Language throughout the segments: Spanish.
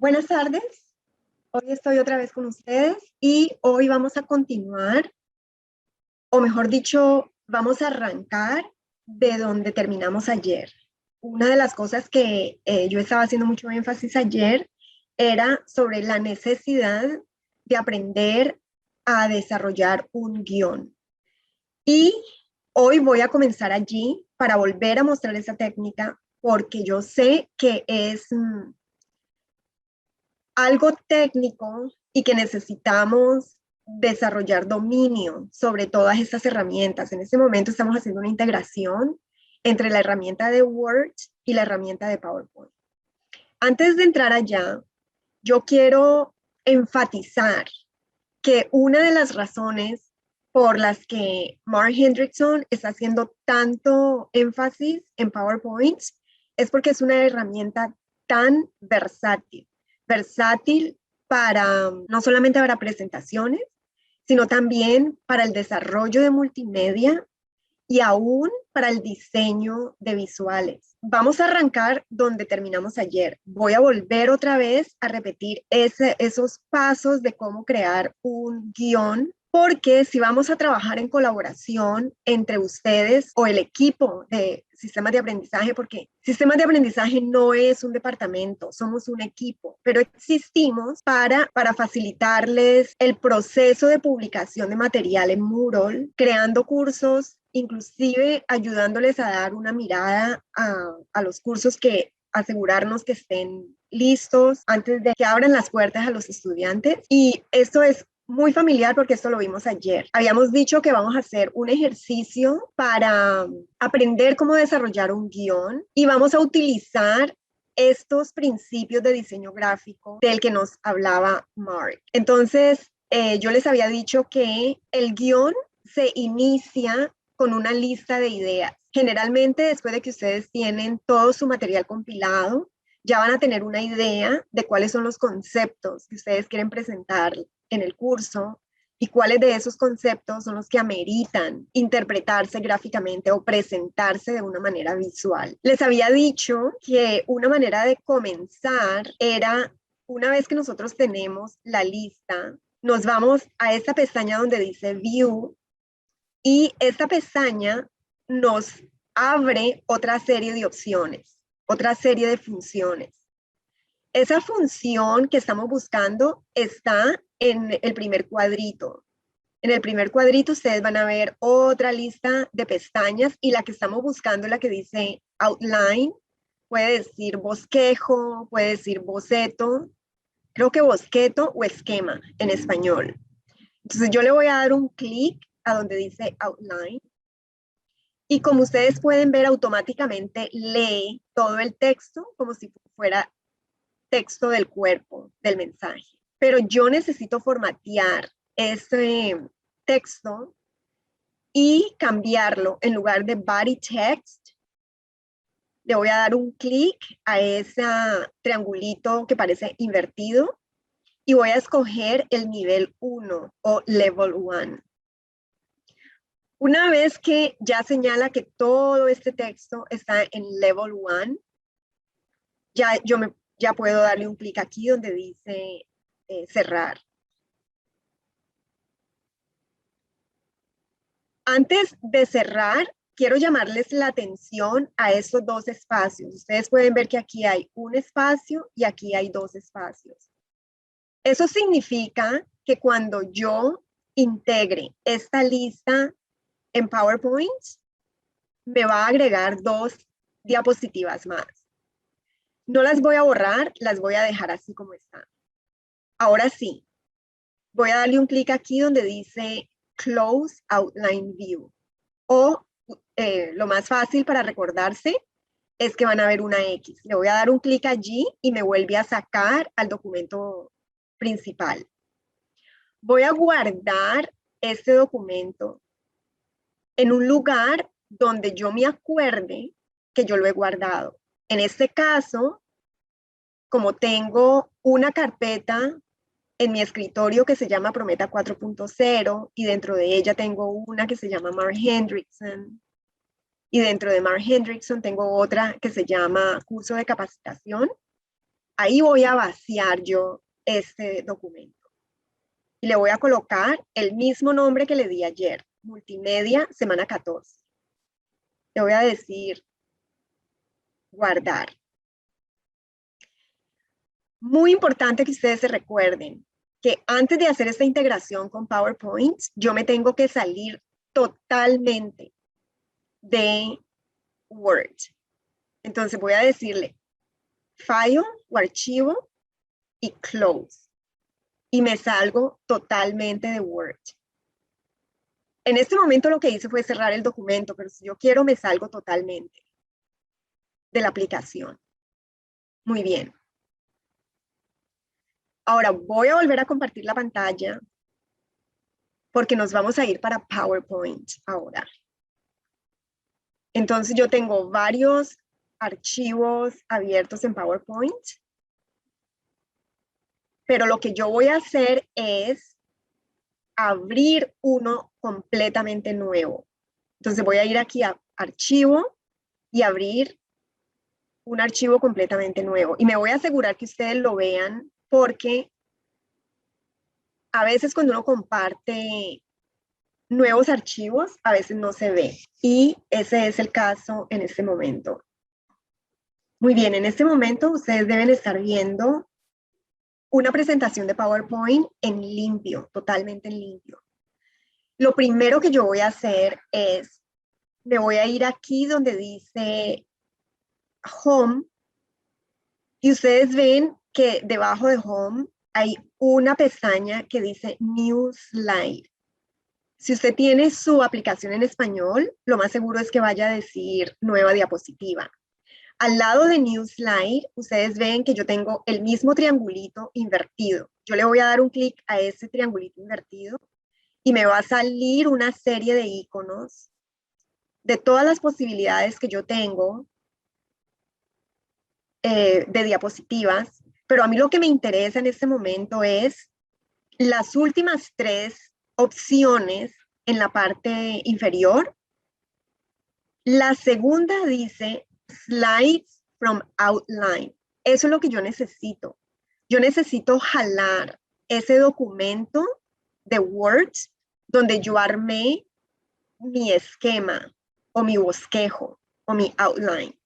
Buenas tardes, hoy estoy otra vez con ustedes y hoy vamos a continuar, o mejor dicho, vamos a arrancar de donde terminamos ayer. Una de las cosas que yo estaba haciendo mucho énfasis ayer era sobre la necesidad de aprender a desarrollar un guión. Y hoy voy a comenzar allí para volver a mostrar esa técnica porque yo sé que es algo técnico y que necesitamos desarrollar dominio sobre todas estas herramientas. En este momento estamos haciendo una integración entre la herramienta de Word y la herramienta de PowerPoint. Antes de entrar allá, yo quiero enfatizar que una de las razones por las que Mark Hendrickson está haciendo tanto énfasis en PowerPoint es porque es una herramienta tan versátil. Versátil para, no solamente para presentaciones, sino también para el desarrollo de multimedia y aún para el diseño de visuales. Vamos a arrancar donde terminamos ayer. Voy a volver otra vez a repetir esos pasos de cómo crear un guión, porque si vamos a trabajar en colaboración entre ustedes o el equipo de sistemas de aprendizaje, porque sistemas de aprendizaje no es un departamento, somos un equipo, pero existimos para facilitarles el proceso de publicación de material en Moodle, creando cursos, inclusive ayudándoles a dar una mirada a los cursos, que asegurarnos que estén listos antes de que abran las puertas a los estudiantes. Y esto es muy familiar porque esto lo vimos ayer. Habíamos dicho que vamos a hacer un ejercicio para aprender cómo desarrollar un guión y vamos a utilizar estos principios de diseño gráfico del que nos hablaba Mark. Entonces, yo les había dicho que el guión se inicia con una lista de ideas. Generalmente, después de que ustedes tienen todo su material compilado, ya van a tener una idea de cuáles son los conceptos que ustedes quieren presentar en el curso y cuáles de esos conceptos son los que ameritan interpretarse gráficamente o presentarse de una manera visual. Les había dicho que una manera de comenzar era, una vez que nosotros tenemos la lista, nos vamos a esta pestaña donde dice View, y esta pestaña nos abre otra serie de opciones, otra serie de funciones. Esa función que estamos buscando está en el primer cuadrito. En el primer cuadrito ustedes van a ver otra lista de pestañas y la que estamos buscando es la que dice Outline. Puede decir bosquejo, puede decir boceto. Creo que bosqueto o esquema en español. Entonces yo le voy a dar un clic a donde dice Outline. Y como ustedes pueden ver, automáticamente lee todo el texto como si fuera texto del cuerpo del mensaje. Pero yo necesito formatear ese texto y cambiarlo. En lugar de body text, le voy a dar un clic a ese triangulito que parece invertido y voy a escoger el nivel 1 o level 1. Una vez que ya señala que todo este texto está en level 1, ya puedo darle un clic aquí donde dice cerrar. Antes de cerrar, quiero llamarles la atención a estos dos espacios. Ustedes pueden ver que aquí hay un espacio y aquí hay dos espacios. Eso significa que cuando yo integre esta lista en PowerPoint, me va a agregar dos diapositivas más. No las voy a borrar, las voy a dejar así como están. Ahora sí, voy a darle un clic aquí donde dice Close Outline View. O lo más fácil para recordarse es que van a ver una X. Le voy a dar un clic allí y me vuelve a sacar al documento principal. Voy a guardar este documento en un lugar donde yo me acuerde que yo lo he guardado. En este caso, como tengo una carpeta en mi escritorio que se llama Prometa 4.0 y dentro de ella tengo una que se llama Mark Hendrickson y dentro de Mark Hendrickson tengo otra que se llama Curso de Capacitación, Ahí voy a vaciar yo este documento. Y le voy a colocar el mismo nombre que le di ayer, multimedia, semana 14. Le voy a decir guardar. Muy importante que ustedes se recuerden que antes de hacer esta integración con PowerPoint, yo me tengo que salir totalmente de Word. Entonces voy a decirle File o archivo y Close. Y me salgo totalmente de Word. En este momento lo que hice fue cerrar el documento, pero si yo quiero me salgo totalmente de la aplicación. Muy bien. Ahora voy a volver a compartir la pantalla porque nos vamos a ir para PowerPoint ahora. Entonces yo tengo varios archivos abiertos en PowerPoint, pero lo que yo voy a hacer es abrir uno completamente nuevo. Entonces voy a ir aquí a archivo y abrir un archivo completamente nuevo. Y me voy a asegurar que ustedes lo vean porque a veces cuando uno comparte nuevos archivos, a veces no se ve. Y ese es el caso en este momento. Muy bien, en este momento ustedes deben estar viendo una presentación de PowerPoint en limpio, totalmente en limpio. Lo primero que yo voy a hacer es, me voy a ir aquí donde dice Home, y ustedes ven que debajo de Home hay una pestaña que dice New Slide. Si usted tiene su aplicación en español, lo más seguro es que vaya a decir nueva diapositiva. Al lado de New Slide, ustedes ven que yo tengo el mismo triangulito invertido. Yo le voy a dar un clic a ese triangulito invertido y me va a salir una serie de iconos de todas las posibilidades que yo tengo de diapositivas, pero a mí lo que me interesa en este momento es las últimas tres opciones en la parte inferior. La segunda dice Slides from Outline. Eso es lo que yo necesito. Yo necesito jalar ese documento de Word donde yo armé mi esquema o mi bosquejo o mi outline.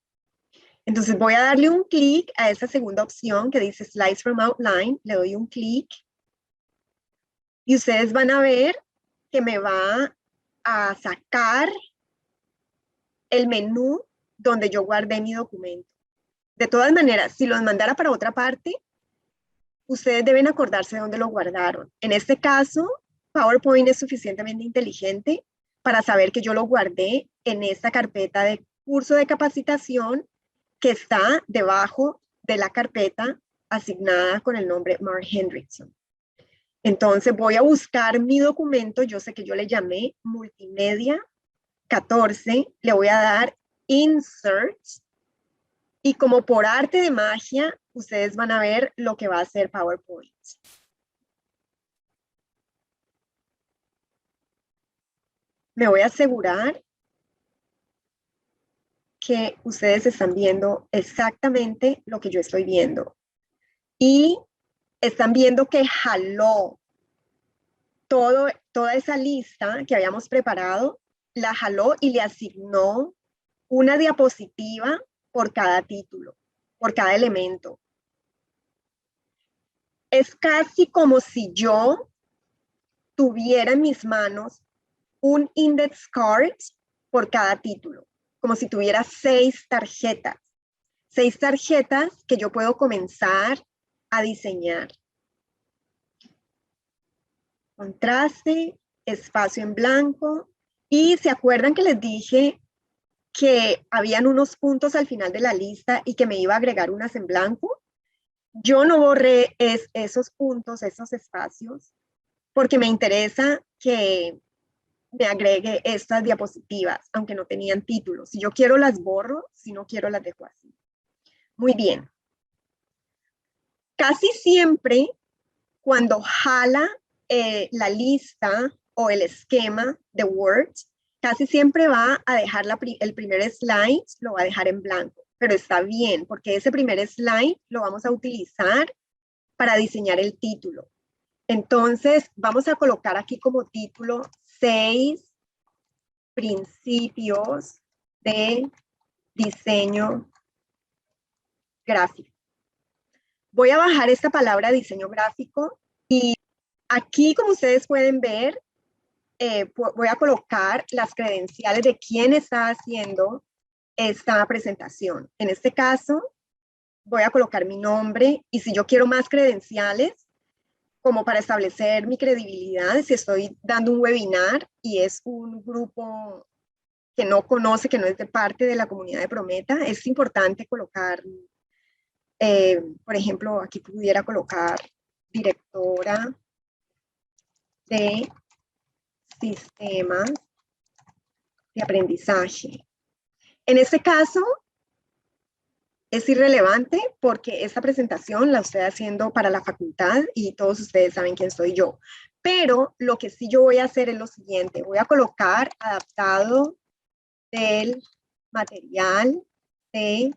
Entonces voy a darle un clic a esa segunda opción que dice Slides from Outline. Le doy un clic y ustedes van a ver que me va a sacar el menú donde yo guardé mi documento. De todas maneras, si los mandara para otra parte, ustedes deben acordarse de dónde lo guardaron. En este caso, PowerPoint es suficientemente inteligente para saber que yo lo guardé en esta carpeta de curso de capacitación que está debajo de la carpeta asignada con el nombre Mark Hendrickson. Entonces voy a buscar mi documento, yo sé que yo le llamé multimedia 14, le voy a dar Insert, y como por arte de magia, ustedes van a ver lo que va a hacer PowerPoint. Me voy a asegurar que ustedes están viendo exactamente lo que yo estoy viendo. Y están viendo que jaló toda esa lista que habíamos preparado, la jaló y le asignó una diapositiva por cada título, por cada elemento. Es casi como si yo tuviera en mis manos un index card por cada título, como si tuviera 6 tarjetas que yo puedo comenzar a diseñar. Contraste, espacio en blanco, y se acuerdan que les dije que habían unos puntos al final de la lista y que me iba a agregar unas en blanco. Yo no borré esos puntos, esos espacios, porque me interesa que me agregue estas diapositivas, aunque no tenían títulos. Si yo quiero las borro, si no quiero las dejo así. Muy bien. Casi siempre cuando jala la lista o el esquema de Word, casi siempre va a dejar el primer slide, lo va a dejar en blanco. pero está bien, porque ese primer slide lo vamos a utilizar para diseñar el título. Entonces, vamos a colocar aquí como título 6 principios de diseño gráfico. Voy a bajar esta palabra diseño gráfico y aquí, como ustedes pueden ver, voy a colocar las credenciales de quién está haciendo esta presentación. En este caso, voy a colocar mi nombre y si yo quiero más credenciales, como para establecer mi credibilidad, si estoy dando un webinar y es un grupo que no conoce, que no es de parte de la comunidad de Prometa, es importante colocar, por ejemplo, aquí pudiera colocar directora de sistemas de aprendizaje. En este caso, es irrelevante porque esta presentación la estoy haciendo para la facultad y todos ustedes saben quién soy yo. Pero lo que sí yo voy a hacer es lo siguiente, voy a colocar adaptado del material de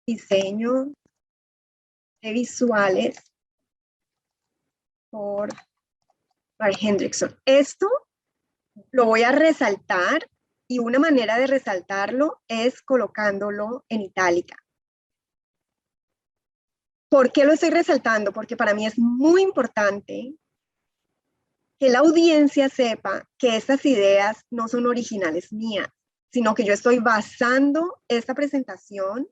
diseño de visuales por Mark Hendrickson. Esto lo voy a resaltar y una manera de resaltarlo es colocándolo en itálica. ¿Por qué lo estoy resaltando? Porque para mí es muy importante que la audiencia sepa que estas ideas no son originales mías, sino que yo estoy basando esta presentación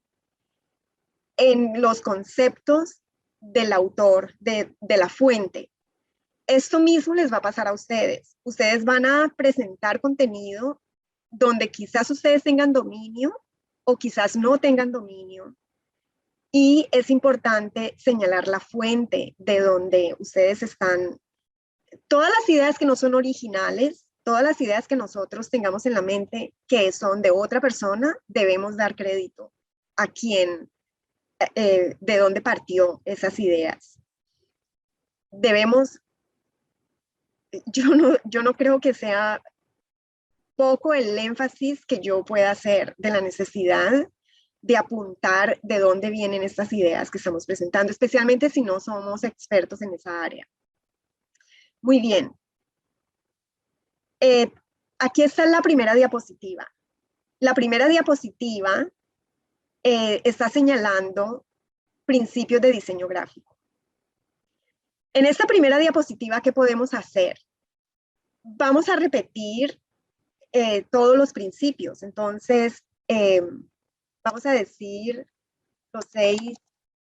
en los conceptos del autor, de la fuente. Esto mismo les va a pasar a ustedes. Ustedes van a presentar contenido donde quizás ustedes tengan dominio o quizás no tengan dominio. Y es importante señalar la fuente de donde ustedes están. Todas las ideas que no son originales, todas las ideas que nosotros tengamos en la mente que son de otra persona, debemos dar crédito a quien, de dónde partió esas ideas. Debemos, yo no creo que sea poco el énfasis que yo pueda hacer de la necesidad de apuntar de dónde vienen estas ideas que estamos presentando, especialmente si no somos expertos en esa área. Muy bien. Aquí está la primera diapositiva. La primera diapositiva está señalando principios de diseño gráfico. En esta primera diapositiva, ¿qué podemos hacer? Vamos a repetir todos los principios. Entonces, vamos a decir los 6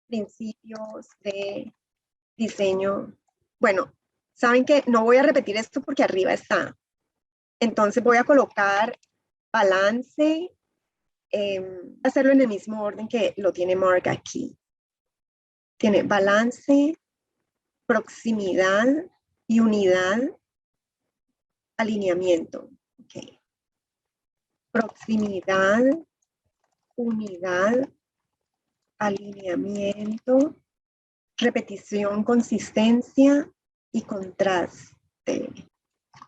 principios de diseño. Bueno, saben que no voy a repetir esto porque arriba está. Entonces voy a colocar balance, hacerlo en el mismo orden que lo tiene Mark aquí. Tiene balance, proximidad y unidad, alineamiento. Okay. Proximidad, unidad, alineamiento, repetición, consistencia y contraste.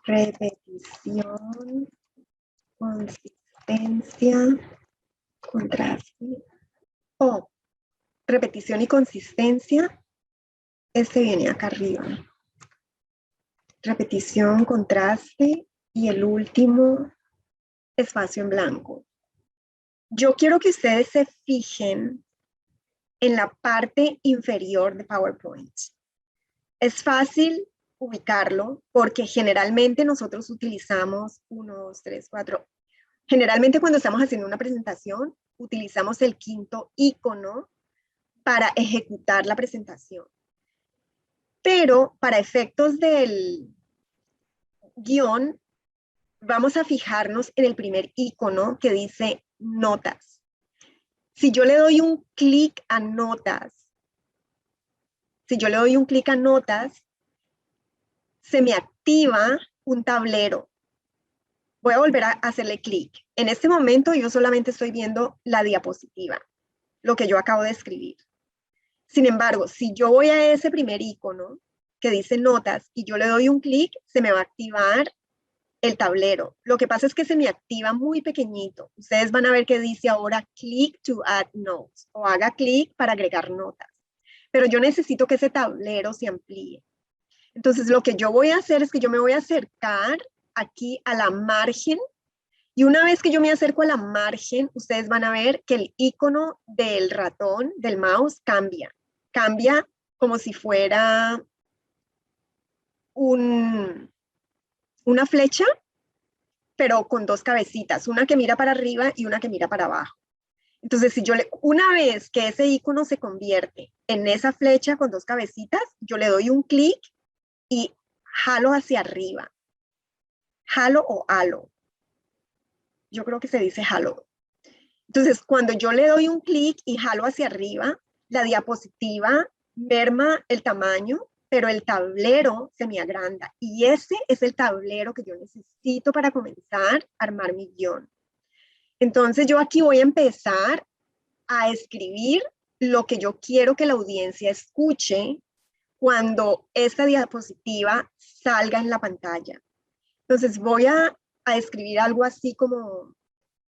Repetición, consistencia, contraste. Oh, repetición y consistencia. Este viene acá arriba. Repetición, contraste y el último, espacio en blanco. Yo quiero que ustedes se fijen en la parte inferior de PowerPoint. Es fácil ubicarlo porque generalmente nosotros utilizamos 1, 2, 3, 4. Generalmente cuando estamos haciendo una presentación utilizamos el quinto icono para ejecutar la presentación. Pero para efectos del guión vamos a fijarnos en el primer icono que dice notas. Si yo le doy un clic a notas, se me activa un tablero. Voy a volver a hacerle clic. En este momento yo solamente estoy viendo la diapositiva, lo que yo acabo de escribir. Sin embargo, si yo voy a ese primer icono que dice notas y yo le doy un clic, se me va a activar el tablero. Lo que pasa es que se me activa muy pequeñito. Ustedes van a ver que dice ahora click to add notes o haga clic para agregar notas. Pero yo necesito que ese tablero se amplíe. Entonces lo que yo voy a hacer es que yo me voy a acercar aquí a la margen y una vez que yo me acerco a la margen, ustedes van a ver que el icono del ratón, del mouse, cambia. Cambia como si fuera una flecha, pero con dos cabecitas, una que mira para arriba y una que mira para abajo. Entonces, si una vez que ese icono se convierte en esa flecha con dos cabecitas, yo le doy un clic y jalo hacia arriba. Jalo o halo. Yo creo que se dice jalo. Entonces, cuando yo le doy un clic y jalo hacia arriba, la diapositiva merma el tamaño, pero el tablero se me agranda. Y ese es el tablero que yo necesito para comenzar a armar mi guión. Entonces, yo aquí voy a empezar a escribir lo que yo quiero que la audiencia escuche cuando esta diapositiva salga en la pantalla. Entonces, voy a escribir algo así como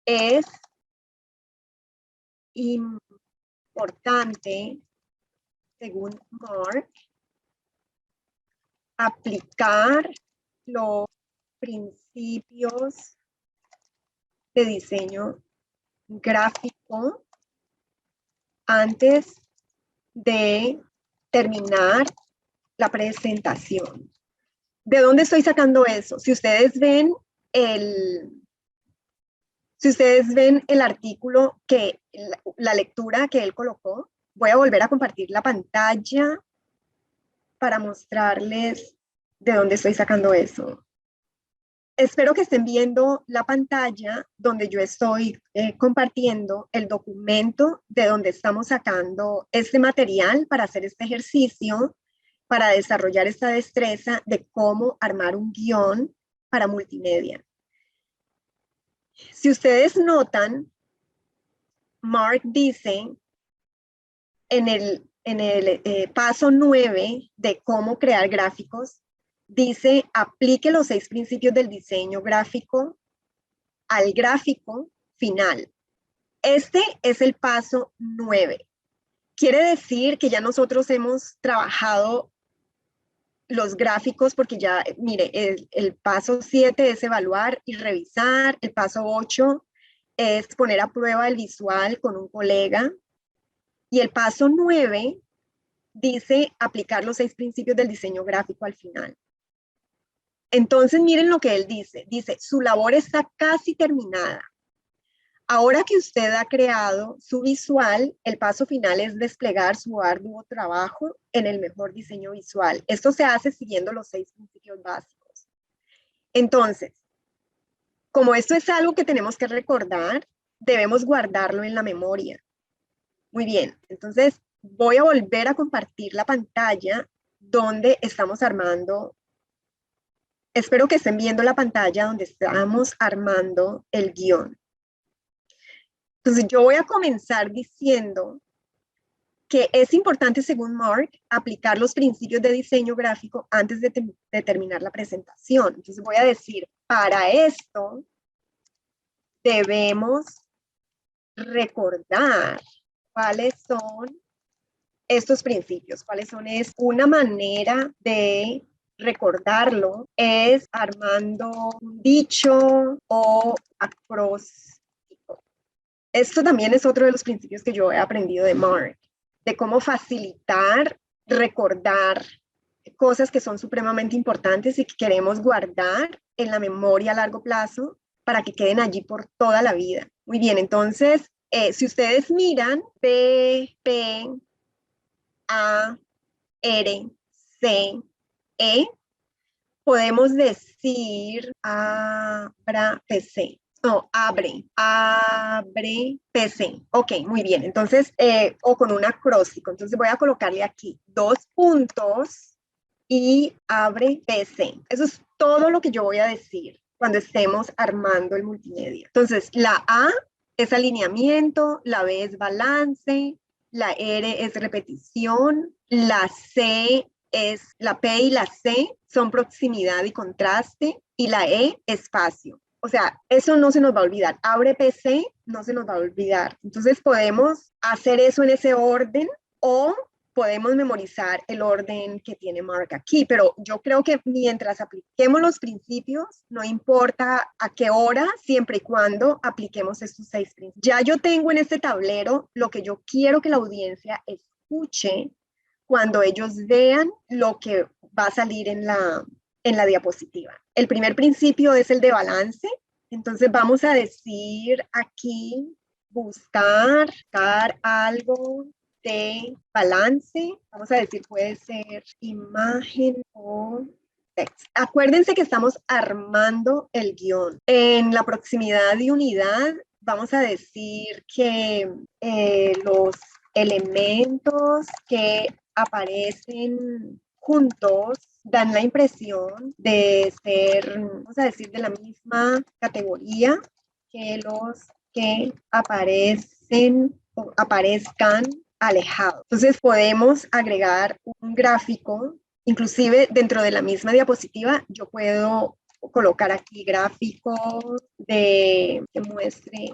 es importante, según Mark, aplicar los principios de diseño gráfico antes de terminar la presentación. ¿De dónde estoy sacando eso? Si ustedes ven el artículo, la lectura que él colocó, voy a volver a compartir la pantalla para mostrarles de dónde estoy sacando eso. Espero que estén viendo la pantalla donde yo estoy compartiendo el documento de donde estamos sacando este material para hacer este ejercicio, para desarrollar esta destreza de cómo armar un guión para multimedia. Si ustedes notan, Mark dice en el paso 9 de cómo crear gráficos, dice, aplique los 6 principios del diseño gráfico al gráfico final. Este es el paso 9. Quiere decir que ya nosotros hemos trabajado los gráficos porque ya, mire, el paso 7 es evaluar y revisar, el paso 8 es poner a prueba el visual con un colega y el paso 9 dice aplicar los 6 principios del diseño gráfico al final. Entonces, miren lo que él dice. Dice, su labor está casi terminada. Ahora que usted ha creado su visual, el paso final es desplegar su arduo trabajo en el mejor diseño visual. Esto se hace siguiendo los 6 principios básicos. Entonces, como esto es algo que tenemos que recordar, debemos guardarlo en la memoria. Muy bien, entonces voy a volver a compartir la pantalla donde estamos armando. Espero que estén viendo la pantalla donde estamos armando el guión. Entonces yo voy a comenzar diciendo que es importante, según Mark, aplicar los principios de diseño gráfico antes de terminar la presentación. Entonces voy a decir, para esto debemos recordar cuáles son estos principios, cuáles son. Es una manera de recordarlo es armando un dicho o acróstico. Esto también es otro de los principios que yo he aprendido de Mark, de cómo facilitar, recordar cosas que son supremamente importantes y que queremos guardar en la memoria a largo plazo para que queden allí por toda la vida. Muy bien, entonces, si ustedes miran P, P, A, R, C, E, podemos decir abra PC. No, abre PC. Ok, muy bien. Entonces, o con un acróstico. Entonces voy a colocarle aquí 2 puntos y abre PC. Eso es todo lo que yo voy a decir cuando estemos armando el multimedia. Entonces, la A es alineamiento, la B es balance, la R es repetición, la C es la P y la C son proximidad y contraste, y la E, espacio. O sea, eso no se nos va a olvidar. Abre PC, no se nos va a olvidar. Entonces podemos hacer eso en ese orden o podemos memorizar el orden que tiene Mark aquí, pero yo creo que mientras apliquemos los principios, no importa a qué hora, siempre y cuando apliquemos estos 6 principios. Ya yo tengo en este tablero lo que yo quiero que la audiencia escuche cuando ellos vean lo que va a salir en la diapositiva. El primer principio es el de balance, entonces vamos a decir aquí, buscar algo de balance, vamos a decir, puede ser imagen o text. Acuérdense que estamos armando el guión. En la proximidad de unidad, vamos a decir que los elementos que aparecen juntos dan la impresión de ser, vamos a decir, de la misma categoría que los que aparecen o aparezcan alejados. Entonces podemos agregar un gráfico, inclusive dentro de la misma diapositiva, yo puedo colocar aquí gráficos que muestre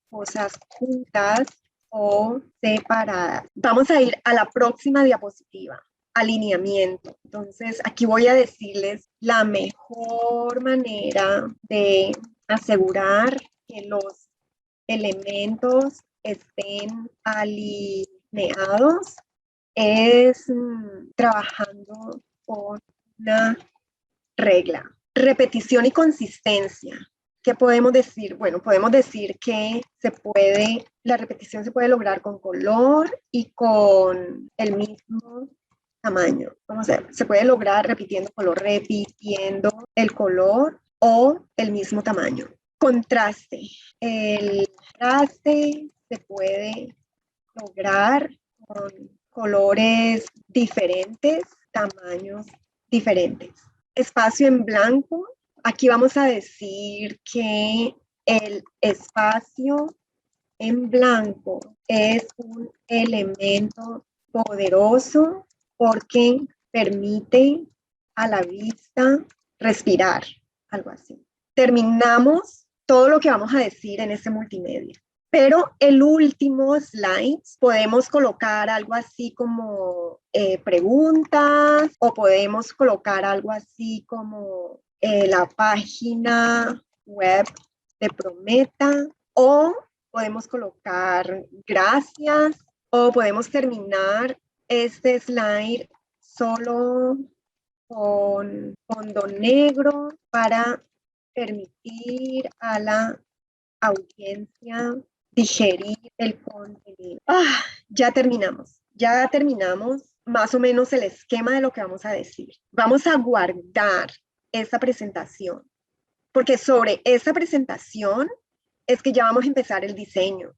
cosas juntas o separadas. Vamos a ir a la próxima diapositiva, alineamiento. Entonces aquí voy a decirles la mejor manera de asegurar que los elementos estén alineados es trabajando con una regla. Repetición y consistencia. ¿Qué podemos decir? Bueno, podemos decir que la repetición se puede lograr con color y con el mismo tamaño. Vamos a ver, se puede lograr repitiendo color, repitiendo el color o el mismo tamaño. Contraste. El contraste se puede lograr con colores diferentes, tamaños diferentes. Espacio en blanco. Aquí vamos a decir que el espacio en blanco es un elemento poderoso porque permite a la vista respirar, algo así. Terminamos todo lo que vamos a decir en este multimedia. Pero el último slide podemos colocar algo así como preguntas o podemos colocar algo así como la página web de Prometa o podemos colocar gracias o podemos terminar este slide solo con fondo negro para permitir a la audiencia digerir el contenido. Ya terminamos más o menos el esquema de lo que vamos a decir. Vamos a guardar esta presentación, porque sobre esta presentación es que ya vamos a empezar el diseño,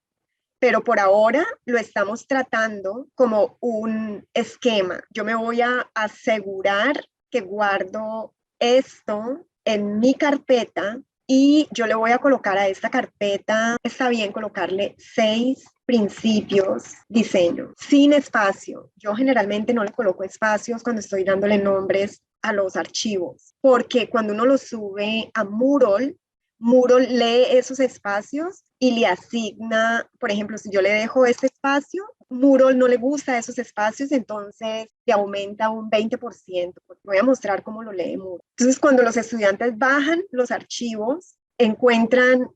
pero por ahora lo estamos tratando como un esquema. Yo me voy a asegurar que guardo esto en mi carpeta y yo le voy a colocar a esta carpeta, está bien colocarle 6 principios diseño, sin espacio. Yo generalmente no le coloco espacios cuando estoy dándole nombres a los archivos, porque cuando uno los sube a Moodle, Moodle lee esos espacios y le asigna, por ejemplo, si yo le dejo este espacio, Moodle no le gusta esos espacios, entonces le aumenta un 20%, porque voy a mostrar cómo lo lee Moodle. Entonces, cuando los estudiantes bajan los archivos, encuentran,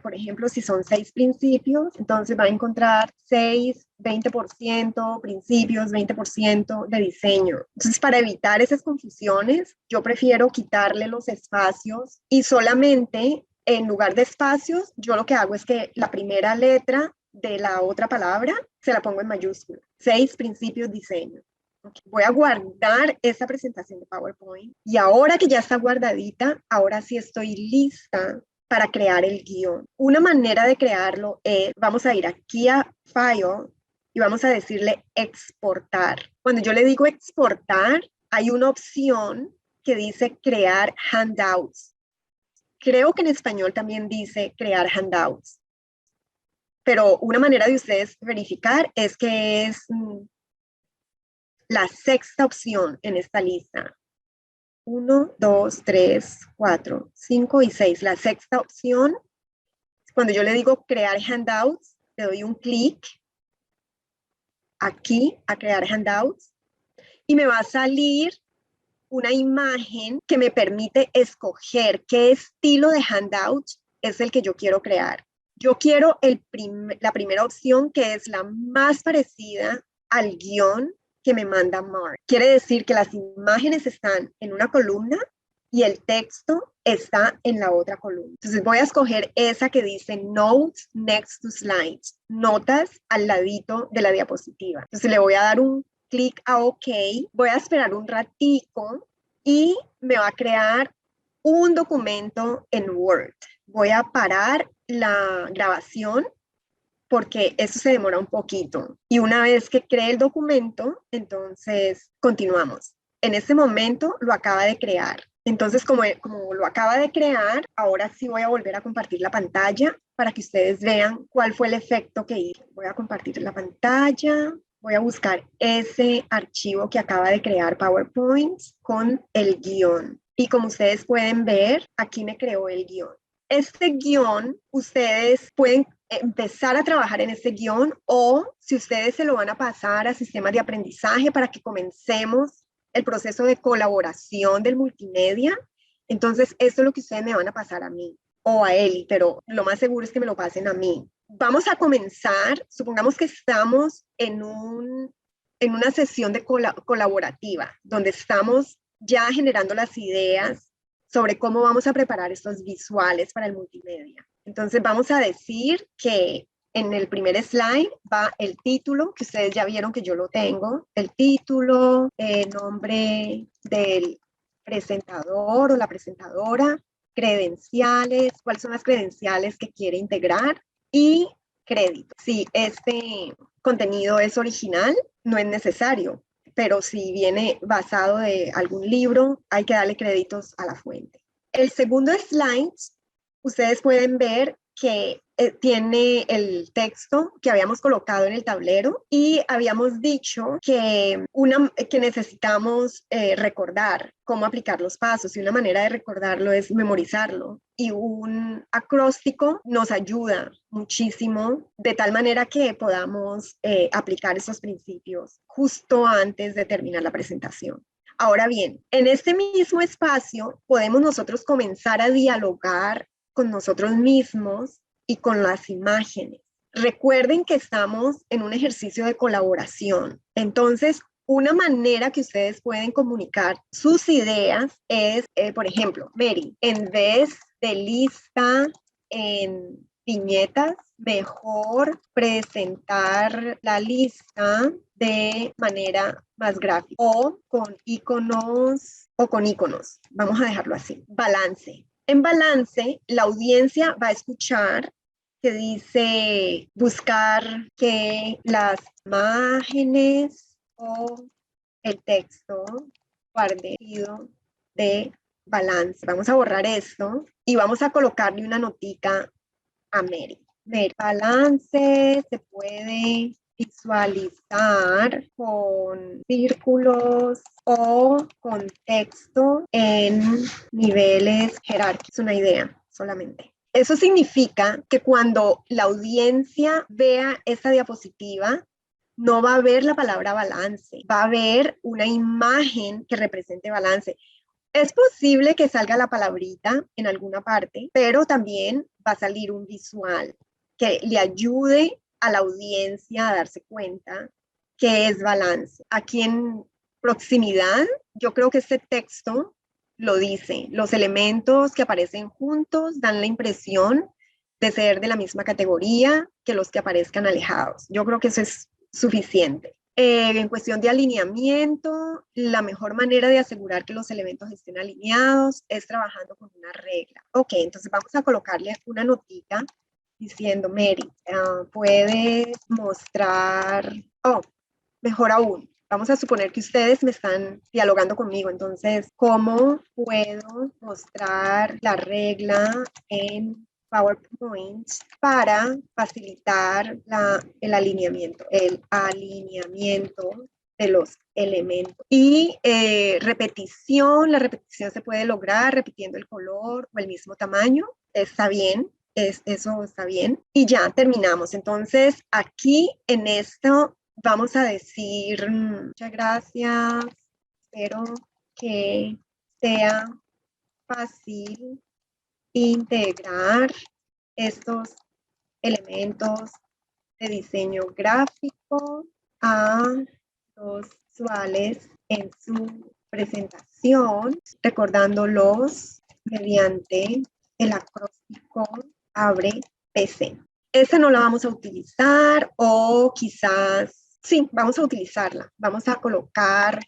por ejemplo, si son 6 principios, entonces va a encontrar 6, 20%, principios, 20% de diseño. Entonces, para evitar esas confusiones, yo prefiero quitarle los espacios y solamente en lugar de espacios, yo lo que hago es que la primera letra de la otra palabra se la pongo en mayúscula. 6 principios diseño. Okay. Voy a guardar esta presentación de PowerPoint y ahora que ya está guardadita, ahora sí estoy lista para crear el guión. Una manera de crearlo es, vamos a ir aquí a File y vamos a decirle exportar. Cuando yo le digo exportar, hay una opción que dice crear handouts. Creo que en español también dice crear handouts. Pero una manera de ustedes verificar es que es la 6ª opción en esta lista. 1, 2, 3, 4, 5 y 6. La sexta opción, cuando yo le digo crear handouts, le doy un clic aquí a crear handouts y me va a salir una imagen que me permite escoger qué estilo de handout es el que yo quiero crear. Yo quiero la primera opción, que es la más parecida al guión que me manda Mark. Quiere decir que las imágenes están en una columna y el texto está en la otra columna. Entonces voy a escoger esa que dice Notes next to slides, notas al ladito de la diapositiva. Entonces le voy a dar un clic a OK, voy a esperar un ratico y me va a crear un documento en Word. Voy a parar la grabación porque eso se demora un poquito. Y una vez que cree el documento, entonces continuamos. En este momento lo acaba de crear. Entonces, como lo acaba de crear, ahora sí voy a volver a compartir la pantalla para que ustedes vean cuál fue el efecto que hizo. Voy a compartir la pantalla. Voy a buscar ese archivo que acaba de crear PowerPoint con el guión. Y como ustedes pueden ver, aquí me creó el guión. Este guión, ustedes pueden empezar a trabajar en este guión o si ustedes se lo van a pasar a sistemas de aprendizaje para que comencemos el proceso de colaboración del multimedia, entonces esto es lo que ustedes me van a pasar a mí o a Eli, pero lo más seguro es que me lo pasen a mí. Vamos a comenzar, supongamos que estamos en una sesión de colaborativa, donde estamos ya generando las ideas sobre cómo vamos a preparar estos visuales para el multimedia. Entonces vamos a decir que en el primer slide va el título, que ustedes ya vieron que yo lo tengo, el título, el nombre del presentador o la presentadora, credenciales, cuáles son las credenciales que quiere integrar y crédito. Si este contenido es original, no es necesario, pero si viene basado de algún libro, hay que darle créditos a la fuente. El segundo slide, ustedes pueden ver que tiene el texto que habíamos colocado en el tablero y habíamos dicho que necesitamos recordar cómo aplicar los pasos y una manera de recordarlo es memorizarlo y un acróstico nos ayuda muchísimo de tal manera que podamos aplicar esos principios justo antes de terminar la presentación. Ahora bien, en este mismo espacio podemos nosotros comenzar a dialogar con nosotros mismos y con las imágenes. Recuerden que estamos en un ejercicio de colaboración. Entonces, una manera que ustedes pueden comunicar sus ideas es, por ejemplo, Mary, en vez de lista en viñetas, mejor presentar la lista de manera más gráfica o con iconos Vamos a dejarlo así. Balance. En balance, la audiencia va a escuchar que dice buscar que las imágenes o el texto partido de balance. Vamos a borrar esto y vamos a colocarle una notica a Mary. Mary, balance se puede visualizar con círculos o con texto en niveles jerárquicos. Es una idea solamente. Eso significa que cuando la audiencia vea esta diapositiva, no va a ver la palabra balance, va a ver una imagen que represente balance. Es posible que salga la palabrita en alguna parte, pero también va a salir un visual que le ayude a la audiencia a darse cuenta que es balance. Aquí en proximidad, yo creo que este texto lo dice. Los elementos que aparecen juntos dan la impresión de ser de la misma categoría que los que aparezcan alejados. Yo creo que eso es suficiente. En cuestión de alineamiento, la mejor manera de asegurar que los elementos estén alineados es trabajando con una regla. Ok, entonces vamos a colocarle una notita diciendo, Mary, puedes mostrar, mejor aún, vamos a suponer que ustedes me están dialogando conmigo, entonces, ¿cómo puedo mostrar la regla en PowerPoint para facilitar el alineamiento de los elementos. Y repetición, la repetición se puede lograr repitiendo el color o el mismo tamaño, está bien, eso está bien. Y ya terminamos. Entonces, aquí en esto vamos a decir muchas gracias, espero que sea fácil integrar estos elementos de diseño gráfico a los visuales en su presentación, recordándolos mediante el acróstico abre PC. Esta no la vamos a utilizar o quizás, sí, vamos a utilizarla. Vamos a colocar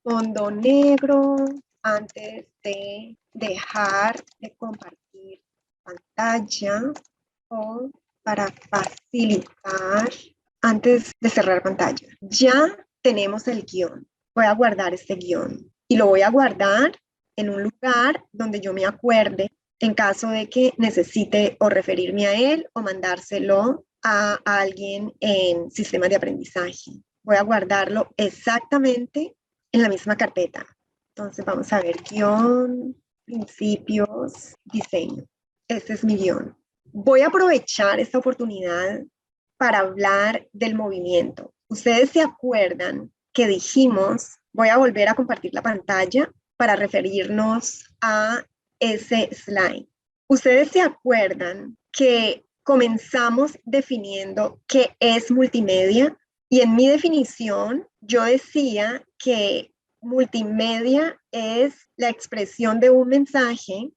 fondo negro antes de dejar de compartir pantalla o para facilitar antes de cerrar pantalla. Ya tenemos el guión. Voy a guardar este guión y lo voy a guardar en un lugar donde yo me acuerde en caso de que necesite o referirme a él o mandárselo a alguien en sistemas de aprendizaje. Voy a guardarlo exactamente en la misma carpeta. Entonces vamos a ver guión, principios, diseño. Este es mi guión. Voy a aprovechar esta oportunidad para hablar del movimiento. Ustedes se acuerdan que dijimos, voy a volver a compartir la pantalla para referirnos a ese slide. Ustedes se acuerdan que comenzamos definiendo qué es multimedia y en mi definición yo decía que multimedia es la expresión de un mensaje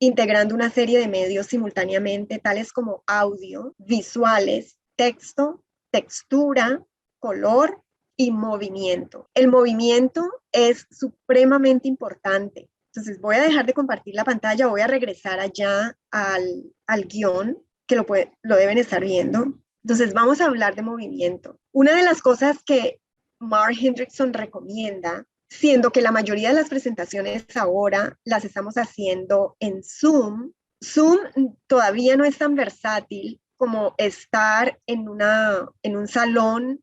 integrando una serie de medios simultáneamente, tales como audio, visuales, texto, textura, color y movimiento. El movimiento es supremamente importante. Entonces voy a dejar de compartir la pantalla, voy a regresar allá al guión, que lo deben estar viendo. Entonces vamos a hablar de movimiento. Una de las cosas que Mark Hendrickson recomienda, siendo que la mayoría de las presentaciones ahora las estamos haciendo en Zoom, Zoom todavía no es tan versátil como estar en un salón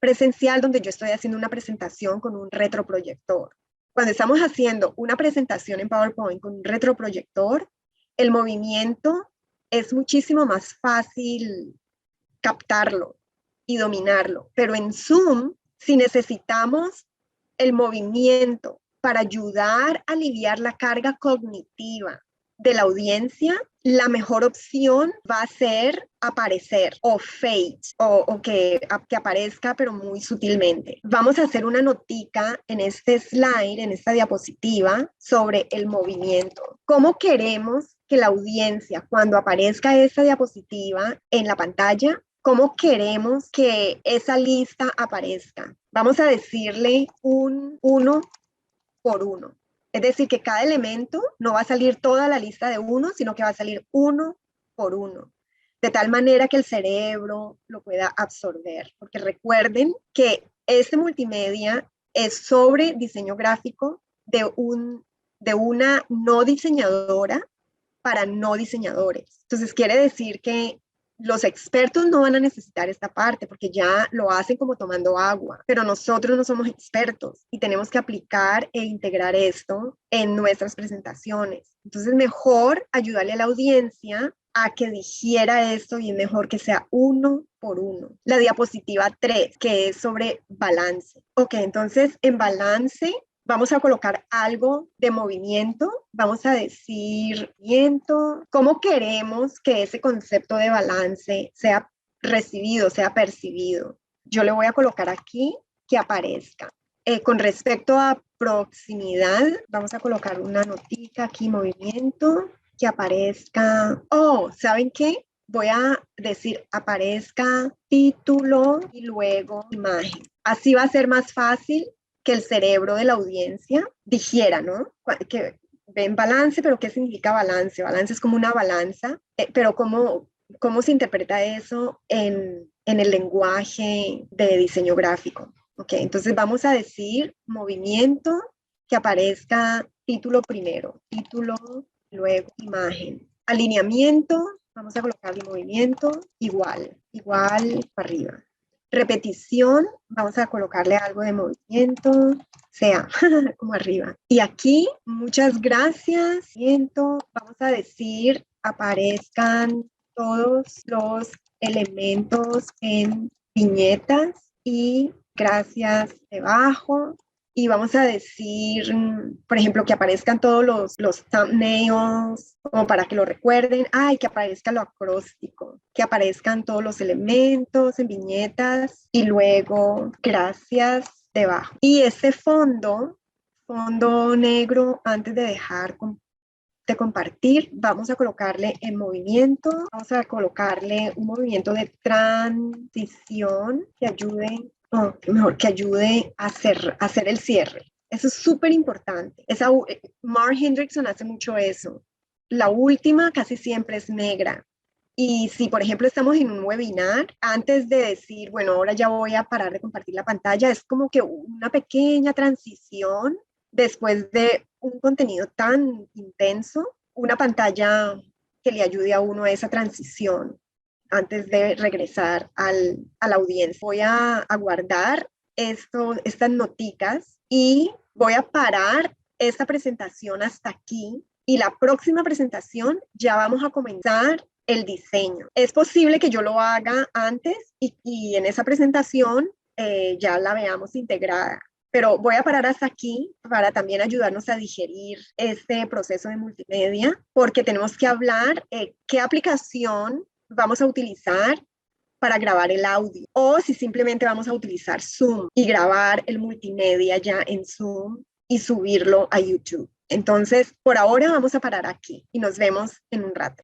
presencial donde yo estoy haciendo una presentación con un retroproyector. Cuando estamos haciendo una presentación en PowerPoint con un retroproyector, el movimiento es muchísimo más fácil captarlo y dominarlo. Pero en Zoom, si necesitamos el movimiento para ayudar a aliviar la carga cognitiva de la audiencia, la mejor opción va a ser aparecer o fade o que aparezca pero muy sutilmente. Vamos a hacer una notica en este slide, en esta diapositiva, sobre el movimiento. ¿Cómo queremos que la audiencia, cuando aparezca esta diapositiva en la pantalla, cómo queremos que esa lista aparezca? Vamos a decirle un 1 por 1. Es decir, que cada elemento no va a salir toda la lista de 1, sino que va a salir 1 por 1, de tal manera que el cerebro lo pueda absorber. Porque recuerden que este multimedia es sobre diseño gráfico de una no diseñadora para no diseñadores. Entonces quiere decir que los expertos no van a necesitar esta parte porque ya lo hacen como tomando agua, pero nosotros no somos expertos y tenemos que aplicar e integrar esto en nuestras presentaciones. Entonces mejor ayudarle a la audiencia a que digiera esto y es mejor que sea 1 por 1. La diapositiva 3, que es sobre balance. Ok, entonces en balance vamos a colocar algo de movimiento, vamos a decir movimiento, cómo queremos que ese concepto de balance sea recibido, sea percibido. Yo le voy a colocar aquí que aparezca. Con respecto a proximidad, vamos a colocar una notica aquí, movimiento, que aparezca. Oh, ¿saben qué? Voy a decir aparezca título y luego imagen. Así va a ser más fácil que el cerebro de la audiencia digiera, ¿no? Que ven balance, pero ¿qué significa balance? Balance es como una balanza, pero ¿cómo se interpreta eso en el lenguaje de diseño gráfico? Ok, entonces vamos a decir movimiento, que aparezca título primero, título, luego imagen. Alineamiento, vamos a colocarle movimiento igual para arriba. Repetición, vamos a colocarle algo de movimiento, sea como arriba. Y aquí, muchas gracias. Vamos a decir, aparezcan todos los elementos en viñetas y gracias debajo. Y vamos a decir, por ejemplo, que aparezcan todos los thumbnails, como para que lo recuerden. Y que aparezca lo acróstico, que aparezcan todos los elementos en viñetas y luego gracias debajo. Y este fondo negro, antes de dejar de compartir, vamos a colocarle en movimiento, vamos a colocarle un movimiento de transición que ayude, que ayude a hacer el cierre. Eso es súper importante. Mark Hendrickson hace mucho eso. La última casi siempre es negra. Y si, por ejemplo, estamos en un webinar, antes de decir, bueno, ahora ya voy a parar de compartir la pantalla, es como que una pequeña transición después de un contenido tan intenso, una pantalla que le ayude a uno a esa transición antes de regresar a la audiencia. Voy a guardar estas noticas y voy a parar esta presentación hasta aquí. Y la próxima presentación ya vamos a comenzar el diseño. Es posible que yo lo haga antes y en esa presentación ya la veamos integrada. Pero voy a parar hasta aquí para también ayudarnos a digerir este proceso de multimedia, porque tenemos que hablar qué aplicación vamos a utilizar para grabar el audio, o si simplemente vamos a utilizar Zoom y grabar el multimedia ya en Zoom y subirlo a YouTube. Entonces, por ahora vamos a parar aquí y nos vemos en un rato.